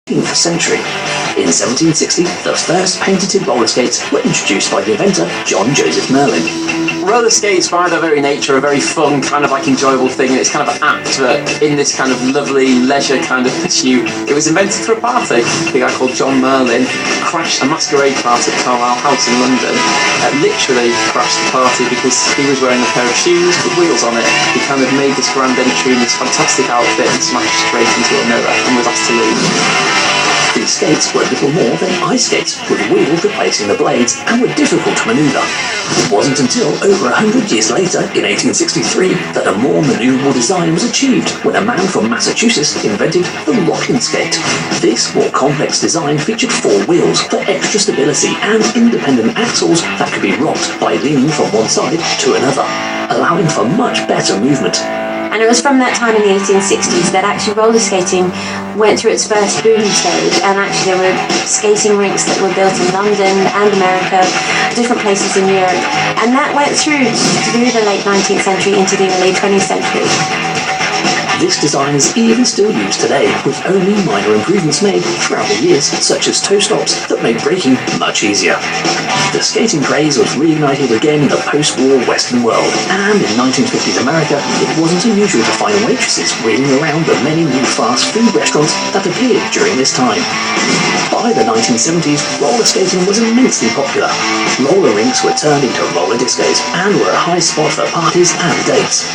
19th century. In 1760, the first patented roller skates were introduced by the inventor John Joseph Merlin. Roller skates, by their very nature, are a very fun, kind of like enjoyable thing. It's kind of apt that in this kind of lovely leisure kind of pursuit, it was invented for a party. A guy called John Merlin crashed a masquerade party at Carlisle House in London. Literally crashed the party because he was wearing a pair of shoes with wheels on it. He kind of made this grand entry in this fantastic outfit and smashed straight into a mirror and was asked to leave. These skates were little more than ice skates, with wheels replacing the blades, and were difficult to manoeuvre. It wasn't until over 100 years later, in 1863, that a more manoeuvrable design was achieved when a man from Massachusetts invented the rocking skate. This more complex design featured 4 wheels for extra stability and independent axles that could be rocked by leaning from one side to another, allowing for much better movement. And it was from that time in the 1860s that actually roller skating went through its first boom stage, and actually there were skating rinks that were built in London and America, different places in Europe, and that went through the late 19th century into the early 20th century. This design is even still used today, with only minor improvements made throughout the years, such as toe stops that made braking much easier. The skating craze was reignited again in the post-war Western world, and in 1950s America, it wasn't unusual to find waitresses wheeling around the many new fast food restaurants that appeared during this time. By the 1970s, roller skating was immensely popular. Roller rinks were turned into roller discos and were a high spot for parties and dates.